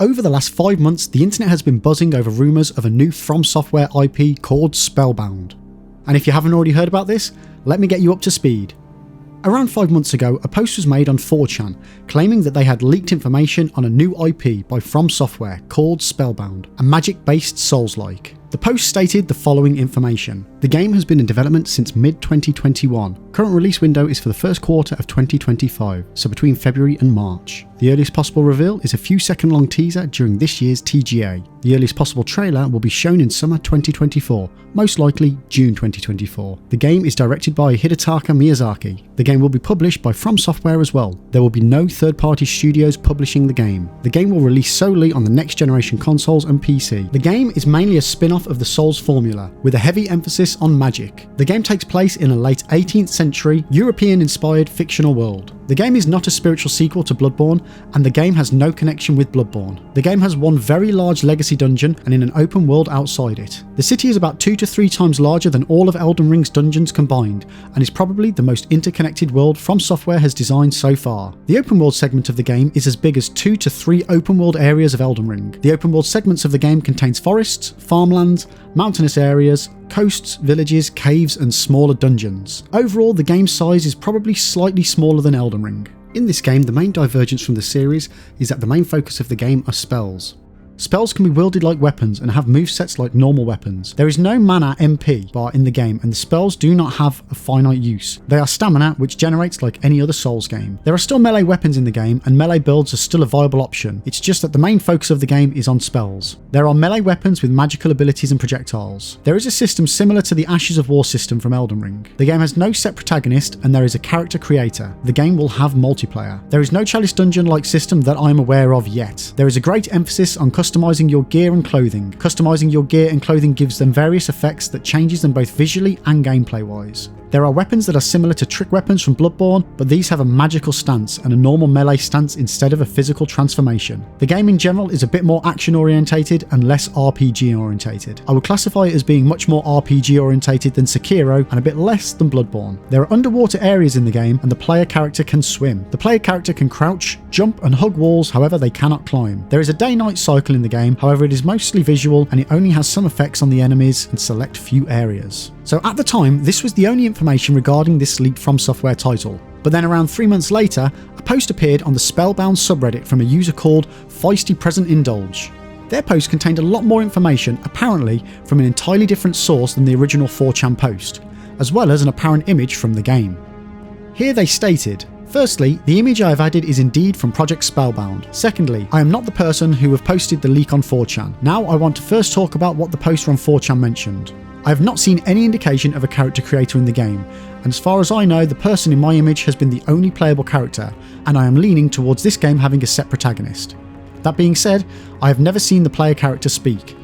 Over the last 5 months, the internet has been buzzing over rumours of a new FromSoftware IP called Spellbound. And if you haven't already heard about this, let me get you up to speed. Around 5 months ago, a post was made on 4chan claiming that they had leaked information on a new IP by FromSoftware called Spellbound, a magic-based Souls-like. The post stated the following information. The game has been in development since mid-2021. Current release window is for the first quarter of 2025, so between February and March. The earliest possible reveal is a few second long teaser during this year's TGA. The earliest possible trailer will be shown in summer 2024, most likely June 2024. The game is directed by Hidetaka Miyazaki. The game will be published by FromSoftware as well. There will be no third-party studios publishing the game. The game will release solely on the next generation consoles and PC. The game is mainly a spin-off of the Souls formula, with a heavy emphasis on magic. The game takes place in a late 18th century, European-inspired fictional world. The game is not a spiritual sequel to Bloodborne, and the game has no connection with Bloodborne. The game has one very large legacy dungeon and in an open world outside it. The city is about 2 to 3 times larger than all of Elden Ring's dungeons combined, and is probably the most interconnected world FromSoftware has designed so far. The open world segment of the game is as big as 2 to 3 open world areas of Elden Ring. The open world segments of the game contains forests, farmlands, mountainous areas, coasts, villages, caves and smaller dungeons. Overall, the game size is probably slightly smaller than Elden Ring. In this game, the main divergence from the series is that the main focus of the game are spells. Spells can be wielded like weapons and have movesets like normal weapons. There is no mana MP bar in the game, and the spells do not have a finite use. They are stamina, which generates like any other Souls game. There are still melee weapons in the game, and melee builds are still a viable option. It's just that the main focus of the game is on spells. There are melee weapons with magical abilities and projectiles. There is a system similar to the Ashes of War system from Elden Ring. The game has no set protagonist, and there is a character creator. The game will have multiplayer. There is no Chalice Dungeon-like system that I'm aware of yet. There is a great emphasis on customizing your gear and clothing. Customizing your gear and clothing gives them various effects that changes them both visually and gameplay wise. There are weapons that are similar to trick weapons from Bloodborne, but these have a magical stance and a normal melee stance instead of a physical transformation. The game in general is a bit more action orientated and less RPG orientated. I would classify it as being much more RPG orientated than Sekiro and a bit less than Bloodborne. There are underwater areas in the game and the player character can swim. The player character can crouch, jump and hug walls, however they cannot climb. There is a day-night cycle in the game, however it is mostly visual and it only has some effects on the enemies in select few areas. So at the time, this was the only information regarding this leaked FromSoftware title. But then around 3 months later, a post appeared on the Spellbound subreddit from a user called Feisty Present Indulge. Their post contained a lot more information, apparently from an entirely different source than the original 4chan post, as well as an apparent image from the game. Here they stated, firstly, the image I have added is indeed from Project Spellbound. Secondly, I am not the person who have posted the leak on 4chan. Now I want to first talk about what the poster on 4chan mentioned. I have not seen any indication of a character creator in the game, and as far as I know, the person in my image has been the only playable character, and I am leaning towards this game having a set protagonist. That being said, I have never seen the player character speak.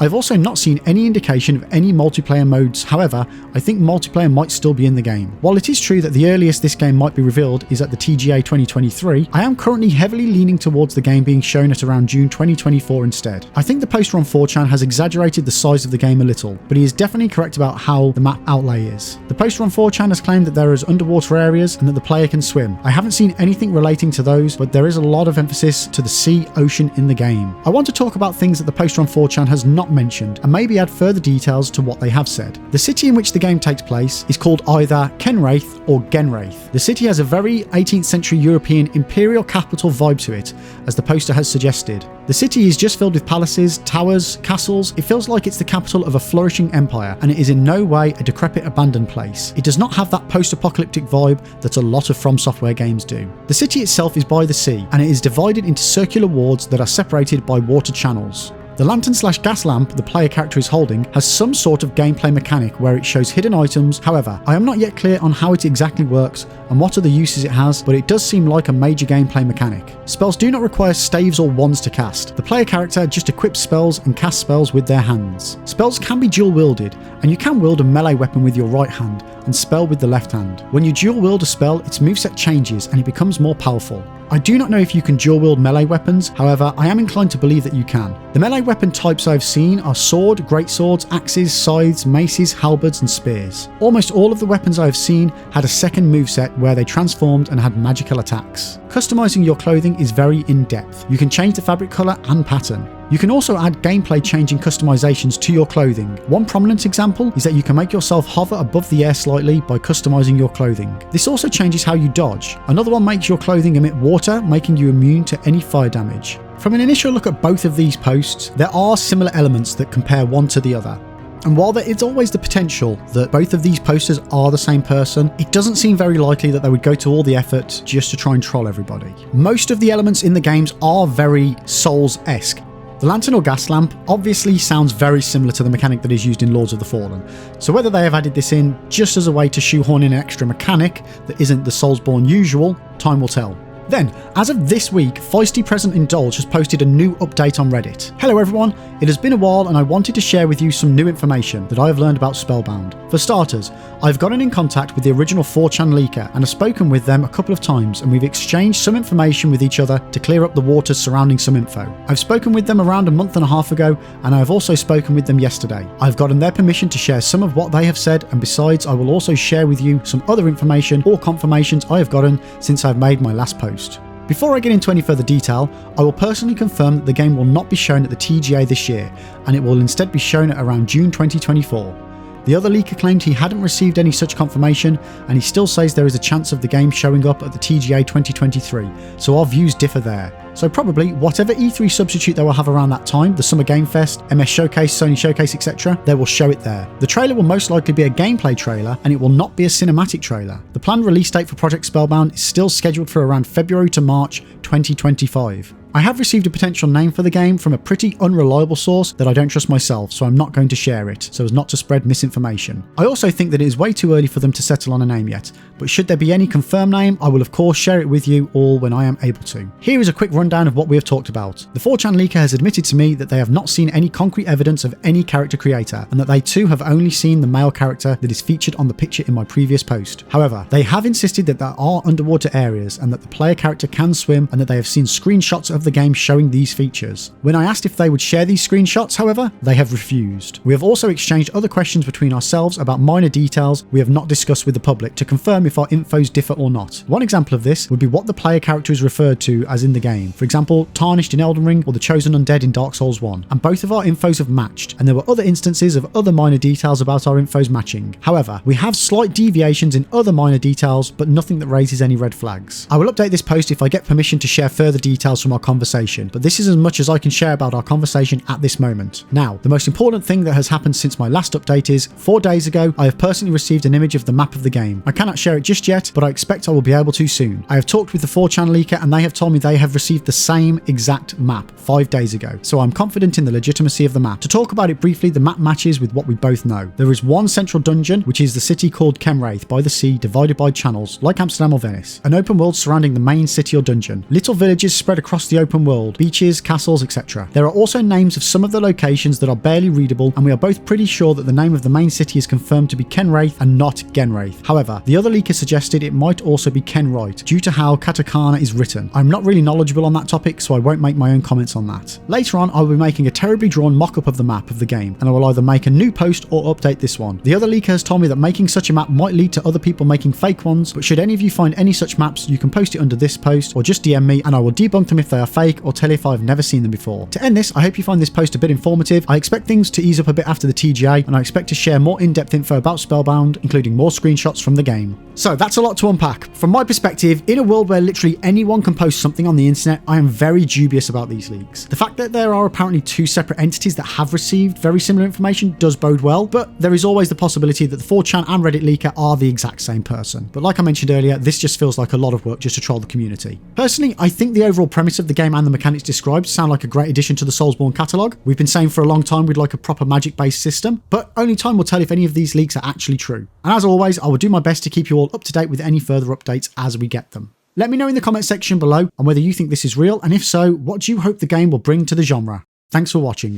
I've also not seen any indication of any multiplayer modes, however, I think multiplayer might still be in the game. While it is true that the earliest this game might be revealed is at the TGA 2023, I am currently heavily leaning towards the game being shown at around June 2024 instead. I think the poster on 4chan has exaggerated the size of the game a little, but he is definitely correct about how the map outlay is. The poster on 4chan has claimed that there is underwater areas and that the player can swim. I haven't seen anything relating to those, but there is a lot of emphasis to the sea, ocean in the game. I want to talk about things that the poster on 4chan has not mentioned and maybe add further details to what they have said. The city in which the game takes place is called either Kenwraith or Genwraith. The city has a very 18th century European imperial capital vibe to it, as the poster has suggested. The city is just filled with palaces, towers, castles. It feels like it's the capital of a flourishing empire, and it is in no way a decrepit abandoned place. It does not have that post-apocalyptic vibe that a lot of FromSoftware games do. The city itself is by the sea, and it is divided into circular wards that are separated by water channels. The lantern/gas lamp the player character is holding has some sort of gameplay mechanic where it shows hidden items. However, I am not yet clear on how it exactly works and what other uses it has, but it does seem like a major gameplay mechanic. Spells do not require staves or wands to cast. The player character just equips spells and casts spells with their hands. Spells can be dual wielded, and you can wield a melee weapon with your right hand, and spell with the left hand. When you dual wield a spell, its moveset changes and it becomes more powerful. I do not know if you can dual wield melee weapons, however, I am inclined to believe that you can. The melee weapon types I have seen are sword, greatswords, axes, scythes, maces, halberds, and spears. Almost all of the weapons I have seen had a second moveset where they transformed and had magical attacks. Customizing your clothing is very in-depth. You can change the fabric colour and pattern. You can also add gameplay changing customizations to your clothing. One prominent example is that you can make yourself hover above the air slightly by customizing your clothing. This also changes how you dodge. Another one makes your clothing emit water, making you immune to any fire damage. From an initial look at both of these posts, there are similar elements that compare one to the other. And while there is always the potential that both of these posters are the same person, it doesn't seem very likely that they would go to all the effort just to try and troll everybody. Most of the elements in the games are very Souls-esque. The lantern or gas lamp obviously sounds very similar to the mechanic that is used in Lords of the Fallen, so whether they have added this in just as a way to shoehorn in an extra mechanic that isn't the Soulsborne usual, time will tell. Then, as of this week, Feisty Present Indulge has posted a new update on Reddit. Hello everyone, it has been a while and I wanted to share with you some new information that I have learned about Spellbound. For starters, I've gotten in contact with the original 4chan leaker and have spoken with them a couple of times, and we've exchanged some information with each other to clear up the waters surrounding some info. I've spoken with them around a month and a half ago, and I have also spoken with them yesterday. I've gotten their permission to share some of what they have said, and besides I will also share with you some other information or confirmations I have gotten since I've made my last post. Before I get into any further detail, I will personally confirm that the game will not be shown at the TGA this year, and it will instead be shown at around June 2024. The other leaker claimed he hadn't received any such confirmation, and he still says there is a chance of the game showing up at the TGA 2023, so our views differ there. So probably whatever E3 substitute they will have around that time, the Summer Game Fest, MS Showcase, Sony Showcase, etc., they will show it there. The trailer will most likely be a gameplay trailer, and it will not be a cinematic trailer. The planned release date for Project Spellbound is still scheduled for around February to March 2025. I have received a potential name for the game from a pretty unreliable source that I don't trust myself, so I'm not going to share it, so as not to spread misinformation. I also think that it is way too early for them to settle on a name yet, but should there be any confirmed name, I will of course share it with you all when I am able to. Here is a quick rundown of what we have talked about. The 4chan leaker has admitted to me that they have not seen any concrete evidence of any character creator, and that they too have only seen the male character that is featured on the picture in my previous post. However, they have insisted that there are underwater areas and that the player character can swim, and that they have seen screenshots of the game showing these features. When I asked if they would share these screenshots, however, they have refused. We have also exchanged other questions between ourselves about minor details we have not discussed with the public to confirm if our infos differ or not. One example of this would be what the player character is referred to as in the game. For example, Tarnished in Elden Ring or the Chosen Undead in Dark Souls 1. And both of our infos have matched, and there were other instances of other minor details about our infos matching. However, we have slight deviations in other minor details, but nothing that raises any red flags. I will update this post if I get permission to share further details from our conversation, but this is as much as I can share about our conversation at this moment. Now, the most important thing that has happened since my last update is, 4 days ago, I have personally received an image of the map of the game. I cannot share it just yet, but I expect I will be able to soon. I have talked with the 4chan leaker and they have told me they have received the same exact map 5 days ago, so I'm confident in the legitimacy of the map. To talk about it briefly, the map matches with what we both know. There is one central dungeon, which is the city called Kenwraith by the sea, divided by channels, like Amsterdam or Venice. An open world surrounding the main city or dungeon. Little villages spread across the open world, beaches, castles, etc. There are also names of some of the locations that are barely readable, and we are both pretty sure that the name of the main city is confirmed to be Kenwraith and not Genwraith. However, the other leaker suggested it might also be Kenwright, due to how katakana is written. I'm not really knowledgeable on that topic, so I won't make my own comments on that. Later on, I will be making a terribly drawn mock-up of the map of the game, and I will either make a new post or update this one. The other leaker has told me that making such a map might lead to other people making fake ones, but should any of you find any such maps, you can post it under this post, or just DM me and I will debunk them if they are fake, or tell if I've never seen them before. To end this, I hope you find this post a bit informative. I expect things to ease up a bit after the TGA, and I expect to share more in-depth info about Spellbound, including more screenshots from the game. So that's a lot to unpack. From my perspective, in a world where literally anyone can post something on the internet, I am very dubious about these leaks. The fact that there are apparently two separate entities that have received very similar information does bode well, but there is always the possibility that the 4chan and Reddit leaker are the exact same person. But like I mentioned earlier, this just feels like a lot of work just to troll the community. Personally, I think the overall premise of the game and the mechanics described sound like a great addition to the Soulsborne catalogue. We've been saying for a long time we'd like a proper magic-based system, but only time will tell if any of these leaks are actually true. And as always, I will do my best to keep you all up to date with any further updates as we get them. Let me know in the comment section below on whether you think this is real, and if so, what do you hope the game will bring to the genre? Thanks for watching.